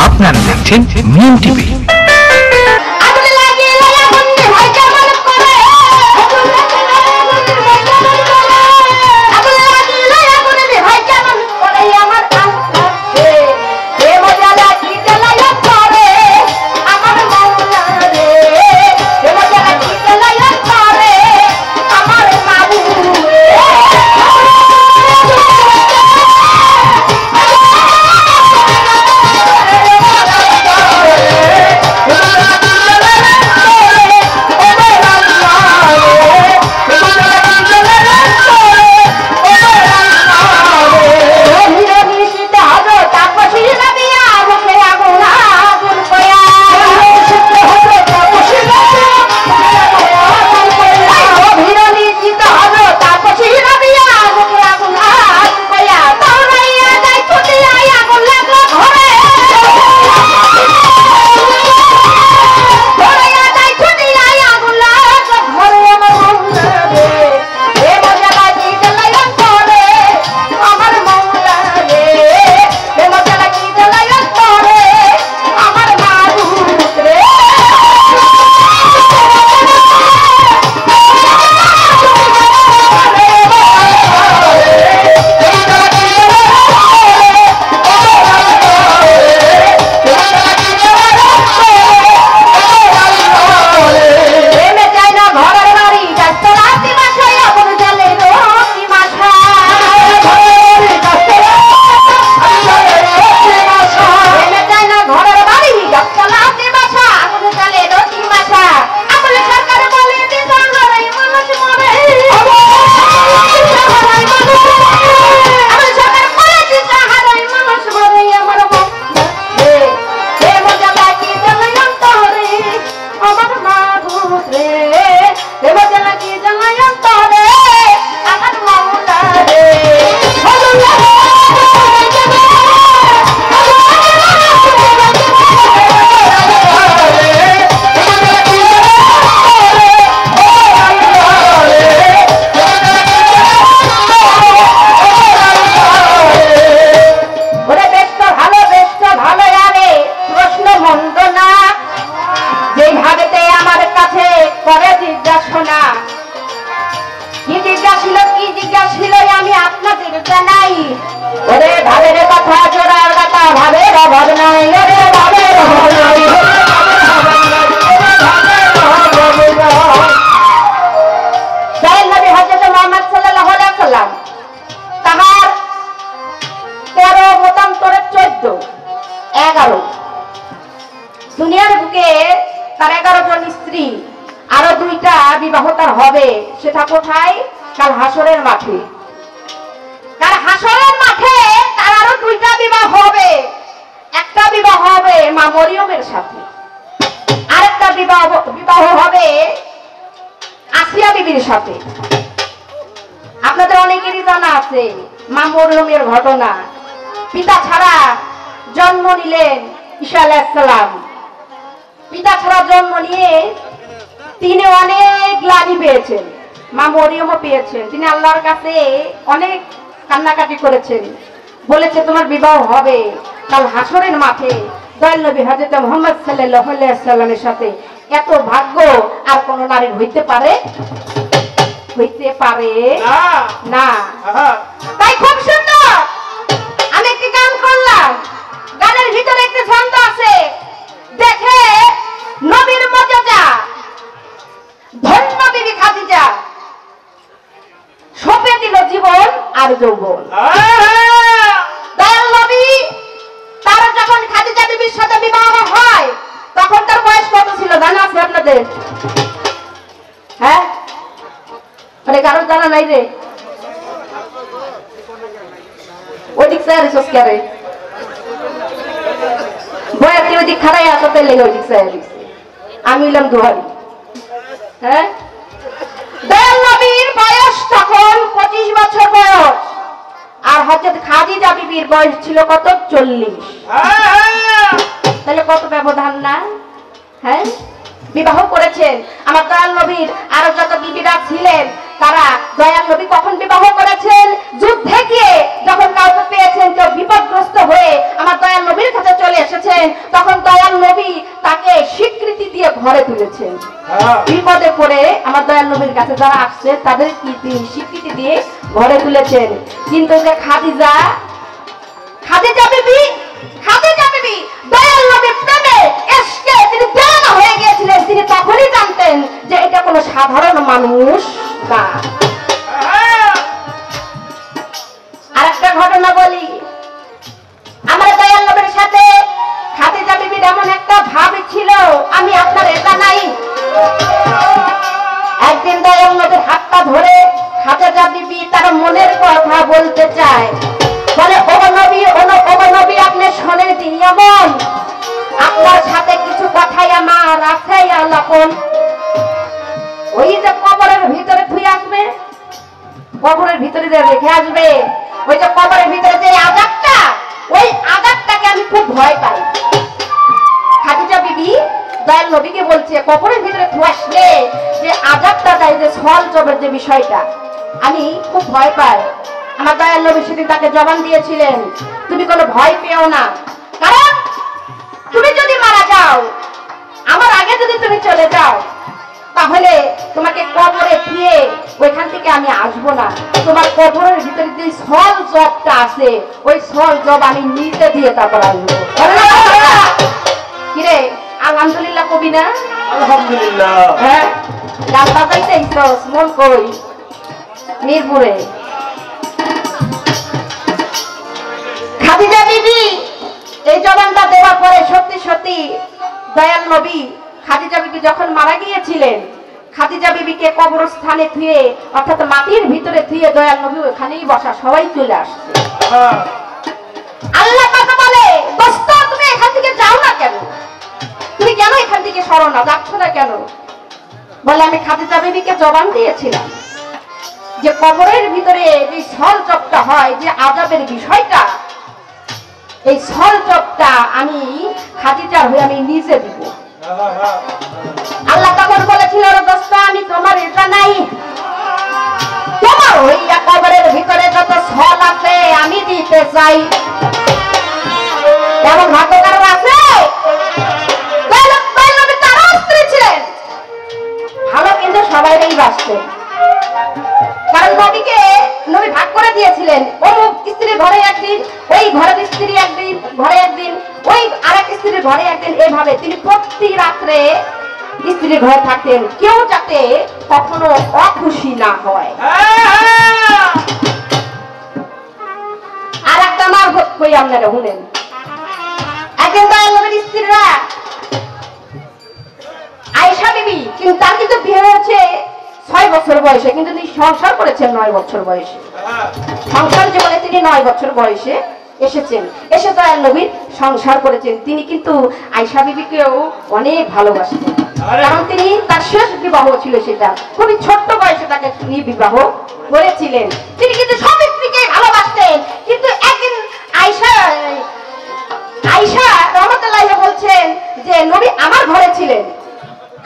আপনারা দেখছেন মিম টিভি। দুনিয়ার বুকে তার 11 জন স্ত্রী, আরো 2টা বিবাহ তার হবে। সেটা কোথায়? কাল হাসরের মাঠে। কাল হাসরের মাঠে তার আরো 2টা বিবাহ হবে। একটা বিবাহ হবে মা মরিয়মের সাথে, আরেকটা বিবাহ হবে আসিয়া বিবির সাথে। আপনাদের অনেকেরই জানা আছে মা মরিয়মের ঘটনা। পিতা ছাড়া জন্ম নিলেন ঈসা আলাইহিস সালাম। পিতা ছাড়া জন্ম নিয়ে তিনি অনেক গ্লানি পেয়েছেন, মা মরিয়মও পেয়েছেন। তিনি আল্লাহর কাছে অনেক কান্নাকাটি করেছেন, বলেছে তোমার বিবাহ হবে কাল হাসরের মাঠে দয়াল নবী হযরত মুহাম্মদ সাল্লাল্লাহু আলাইহি ওয়াসাল্লামের সাথে। এত ভাগ্য আর কোন নারীর হইতে পারে? হইতে পারে না। তাই খুব সুন্দর আমি একটি গান করলাম। গানের ভিতরে একটি ছন্দ আছে, দেখে নবীর মর্যাদা ধন্য বিবি খাদিজা সঁপে দিল জীবন আর যৌবন। দয়াল নবী তার যখন খাদিজা বিবির সাথে বিবাহ হয় তখন তার বয়স কত ছিল জানা আছে আপনাদের? হ্যাঁ, মানে কারো জানা নাই রে? ওইদিক স্যার সস্কারে বয়াতি ওইদিক খারাই আসতে লেগে ওইদিক স্যার আমি হইলাম দুহারি। হ্যাঁ, দয়াল নবীর বয়স তখন 25 বছর বয়স, আর হযরত খাদিজা বিবির বয়স ছিল কত? 40। তাহলে কত ব্যবধান না? হ্যাঁ, বিবাহ করেছেন আমার দয়াল নবীর আরো যত বিবিরা ছিলেন তারা দয়াল নবী কখন বিবাহ করেছেন? যুদ্ধে গিয়ে যখন কাউকে পেয়েছেন, কেউ বিপদগ্রস্ত হয়ে আমার দয়াল নবীর কাছে চলে এসেছেন, ঘরে তুলেছেন। বিপদে পড়ে আমার দয়াল নবীর কাছে যারা আসছে তাদের কি তিনি স্বীকৃতি দিয়ে ঘরে তুলেছেন। কিন্তু যে খাদিজা বিবি দয়াল নবীর প্রেমে এসকে তিনি দেওয়ানা হয়ে গিয়েছিলেন। তিনি তখনই জানতেন যে এটা কোনো সাধারণ মানুষ না। আরেকটা ঘটনা বলি, আমার দয়াল নবীর সাথে খাদিজা বিবির এমন একটা ভাব ছিল, আমি আপনার এটা নাই। একদিন দয়াল নবীর হাতটা ধরে খাদিজা বিবি তার মনের কথা বলতে চায়, বলে ও নবী আপনি শোনেন তিনি এমন, আপনার সাথে কিছু কথাই আমার আছে আলাপন। ওই যে কবরের ভিতরে ধুয়ে আসবে, কবরের ভিতরে যে রেখে আসবে, ওই যে কবরের ভিতরে যে আযাবটা, ওই আযাবটাকে আমি খুব ভয় পাই। খাদিজা বিবি দয়াল নবীকে বলছে কবরের ভিতরে ধুয়ে আসলে যে আযাবটা দেয়, যে ছল জবের যে বিষয়টা, আমি খুব ভয় পাই। আমার দয়াল নবী সেদিন তাকে জবান দিয়েছিলেন, তুমি কোনো ভয় পেও না, কারণ তুমি যদি মারা যাও, আমার আগে যদি তুমি চলে যাও, তাহলে তোমাকে কবরে দিয়ে ওইখান থেকে আমি আসবো না। তোমার কবরের ভিতরে যে ছল জবটা আছে, ওই ছল জব আমি নিতে দিয়ে তারপর আসবো। কিরে আলহামদুলিল্লাহ কবি না? আলহামদুলিল্লাহ। হ্যাঁ, গান বাজাইতেইছস, মন কই মিরপুরে। খাদিজা বিবি এই জবানটা দেওয়ার পরে সত্যি সত্যি দয়াল নবী খাদিজা বিবি যখন মারা গিয়েছিলেন, খাদিজা বিবিকে কবরস্থানে থুয়ে, অর্থাৎ মাটির ভিতরে থুয়ে দয়াল নবী ওখানেই বসা, সবাই চলে আসছে। আল্লাহ পাক বলে, দোস্ত তুমি এখান থেকে যাও না কেন? তুমি কেন এখান থেকে সরো না, যাচ্ছ না কেন? বলে আমি খাদিজা বিবিকে জবান দিয়েছিলাম যে কবরের ভিতরে যে ছল জবটা হয়, যে আযাবের বিষয়টা, এই ছল জবটা আমি খাদিজার হয়ে আমি নিজে দিব। আল্লাহ তখন বলেছিল, দোস্ত আমি তোমার এটা নাই, তোমার হইয়া কবরের ভিতরে যত ছল আছে আমি দিতে চাই। এমন ভাগ্যকার আছে? তারও স্ত্রী ছিলেন ভালো, কিন্তু সবাইকেই বাঁচতেন, কারণ নবীকে নবী ভাগ করে দিয়েছিলেন। অমুক স্ত্রীর ঘরে একদিন, ওই ঘরের স্ত্রী একদিন ঘরে একদিন, ওই আরেক স্ত্রীর ঘরে একদিন, এভাবে তিনি প্রতি রাত্রে স্ত্রীর ঘরে থাকতেন, কেউ যাতে কখনো অখুশি না হয়। আর একটা মার কই আপনারা শুনেন, একদিন দয়াল নবীর স্ত্রীরা আয়েশা বিবি, কিন্তু তার কিন্তু বিয়ে হয়েছে 6 বছর বয়সে, কিন্তু তিনি সংসার করেছেন 9 বছর বয়সে। সংসার জীবনে তিনি 9 বছর বয়সে এসেছেন, এসে দয়াল নবীর সংসার করেছেন। তিনি কিন্তু আয়েশা বিবিকেও অনেক ভালোবাসতেন, কারণ তিনি তার শেষ বিবাহ ছিল, সেটা খুবই ছোট্ট বয়সে তাকে তিনি বিবাহ করেছিলেন। তিনি কিন্তু সব স্ত্রীকে ভালোবাসতেন, কিন্তু একদিন আয়েশা রাহমাতুল্লাহ বলছেন যে নবী আমার ঘরে ছিলেন,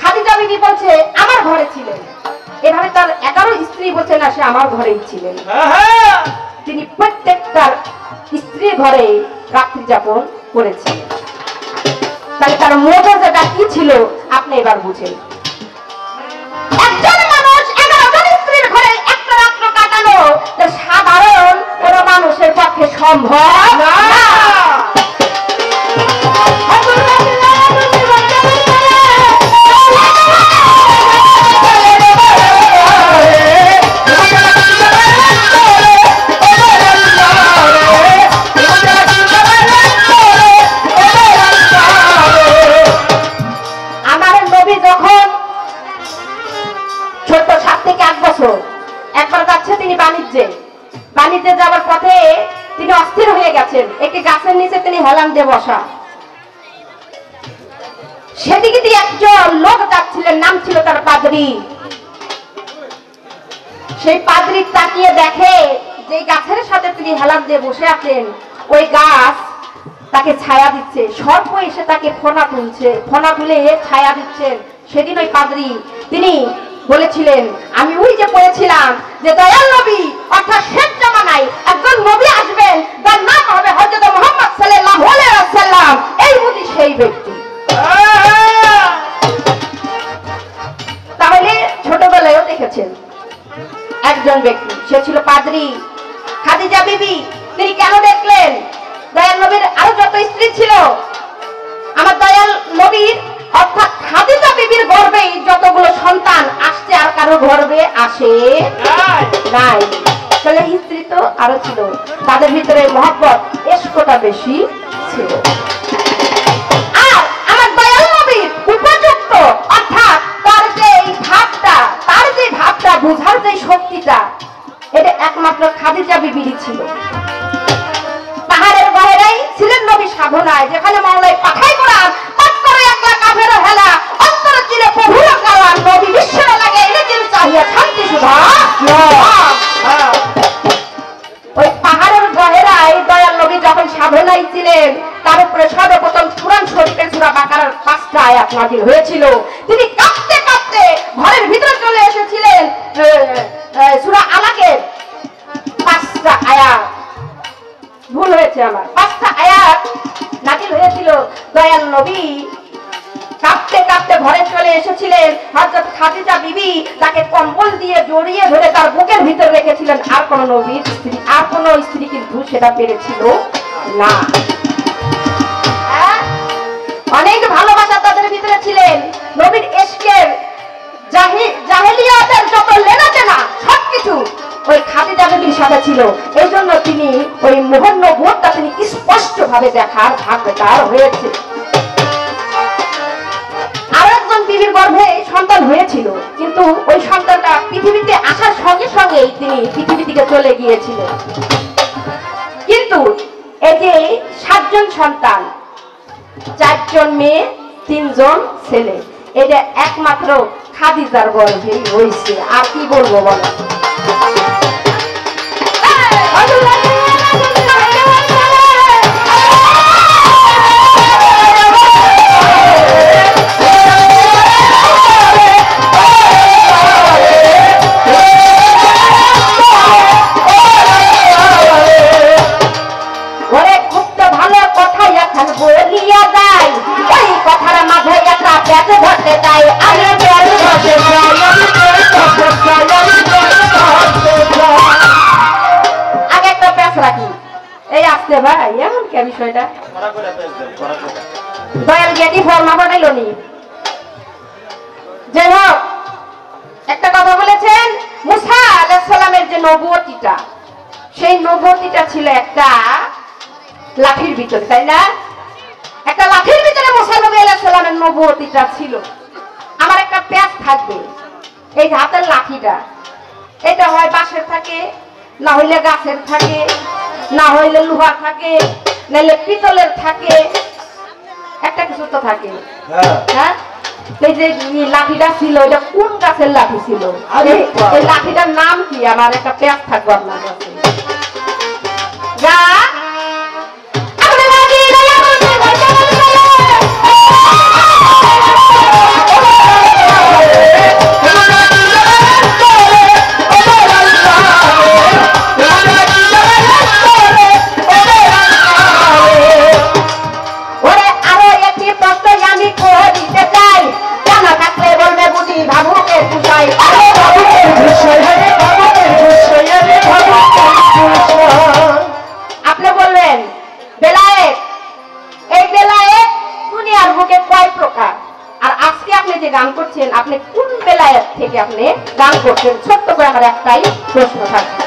খাদিজা বিবি বলছে আমার ঘরে ছিলেন, এভাবে তার 11 স্ত্রী বলছে না সে আমার ঘরেই ছিলেন। তিনি প্রত্যেকটা স্ত্রীর ঘরে রাত্রি যাপন করেছিলেন। তাহলে তার মর্যাদাটা কি ছিল আপনি এবার বুঝেন। একজন মানুষ 11 জন স্ত্রীর ঘরে একটা রাত্র কাটানো সাধারণ কোন মানুষের পক্ষে সম্ভব না। একবার যাচ্ছে তিনি বাণিজ্যে যাওয়ার পথে তিনি অস্থির হয়ে গেছেন, একটি গাছের নিচে তিনি হেলান দিয়ে বসা। সেদিকে দিয়ে একজন লোক যাচ্ছিলেন, নাম ছিল তার পাদ্রী। সেই পাদ্রী তাকিয়ে দেখে যে গাছের সাথে তিনি হেলান দিয়ে বসে আছেন, ওই গাছ তাকে ছায়া দিচ্ছে, সর্প এসে তাকে ফোনা তুলছে, ফোনা তুলে ছায়া দিচ্ছেন। সেদিন ওই পাদ্রী তিনি বলেছিলেন, আমি ওই যে পড়েছিলাম যে দয়াল নবী অর্থাৎ শেষ জামানায় একজন নবী আসবেন, তার নাম হবে হযরত মুহাম্মদ সাল্লাল্লাহু আলাইহি ওয়াসাল্লাম, এই বুঝি সেই ব্যক্তি। স্ত্রী খাদিজা বিবি তিনি কেন দেখলেন দয়াল নবীর আরো যত স্ত্রী ছিল আমার দয়াল নবীর অর্থাৎ খাদিজা বিবির গর্ভে যতগুলো সন্তান আসছে আর কারো গর্ভে আসে নাই। তাহলে স্ত্রী তো আরো ছিল, তাদের ভিতরে মহব্বত এসকোটা বেশি ছিল। আর আমার দয়াল নবীর উপযুক্ত অর্থাৎ তার যে ভাবটা, তার যে ভাবটা বোঝার যে শক্তিটা, এটা একমাত্র খাদিজা বিবিরই ছিল। পাহাড়ের গহেরাই ছিলেন নবী সাধনায়, যেখানে মাওলাই পাঠাই করার তৎপরে একলা কাফের হেলা অন্তর চিরে প্রভুর গাওয়ার নবী বিশ্বের লাগে এনেছেন চাহিয়া শান্তি সুধা। ওই পাহাড়ের গহেরায় দয়াল নবী যখন সাধনায় ছিলেন, তার উপরে সর্বপ্রথম কুরআন শরীফের সূরা বাকারার 5টা আয়াত নাযিল হয়েছিল। তিনি কাঁপতে কাঁপতে ঘরের ভিতরে চলে এসেছিলেন। সূরা আলাকের 5টা আয়াত, ভুল হয়েছে আমার, 5টা আয়াত নাযিল হয়েছিল। দয়াল নবী কাঁপতে কাঁপতে ঘরে চলে এসেছিলেন। হযরত খাদিজা বিবি তাকে কম্বল দিয়ে জড়িয়ে ধরে তার বুকের ভিতরে রেখেছিলেন। আর কোন নবীর স্ত্রী, আর কোন স্ত্রী কিন্তু সেটা পেরেছিল না। অনেক ভালোবাসা তাদের ভিতরে ছিলেন। নবীর ইশকের জাহেলিয়াতের যত লেনাদেনা সবকিছু ওই খাদিজা বিবির সাথে ছিল। এই জন্য তিনি ওই মোহর নবুয়তটা তিনি স্পষ্ট ভাবে দেখার ভাগ্য তার হয়েছে। আরো একজন বিবির গর্ভে সন্তান হয়েছিল, কিন্তু ওই সন্তানটা পৃথিবীতে আসার সঙ্গে সঙ্গেই তিনি পৃথিবী থেকে চলে গিয়েছিলেন। কিন্তু এই যে 7 জন সন্তান, 4 জন মেয়ে, 3 জন ছেলে, এটা একমাত্র খাদিজার গর্ভে হয়েছে। আর কি বলবো বলো? বিষয়টা দয়াল জ্ঞানী ফর্মা পাঠাইল নি। যাই হোক, একটা কথা বলেছেন, মুসা আলাইহিস সালামের যে নবুয়তিটা, সেই নবুয়তিটা ছিল একটা লাঠির ভিতরে, তাই না? একটা লাঠির ভিতরে মুসা নবী আলাইহিস সালামের নবুয়তিটা ছিল। আমার একটা প্যাচ থাকবে, এই হাতের লাঠিটা, এটা হয় বাঁশের থাকে, না হইলে গাছের থাকে, না হইলে লোহার থাকে, নাহলে পিতলের থাকে, একটা কিছু তো থাকে। হ্যাঁ, এই যে লাঠিটা ছিল, এটা কোন গাছের লাঠি ছিল? এই লাঠিটার নাম কি? আমার একটা প্যাচ থাকবে আপনার কাছে। আপনি বলবেন বেলায়েত, এই বেলায়েত দুনিয়ার বুকে কয় প্রকার? আর আজকে আপনি যে গান করছেন, আপনি কোন বেলায়েত থেকে আপনি গান করছেন? ছোট্ট করে আমার একটাই প্রশ্ন থাকবে।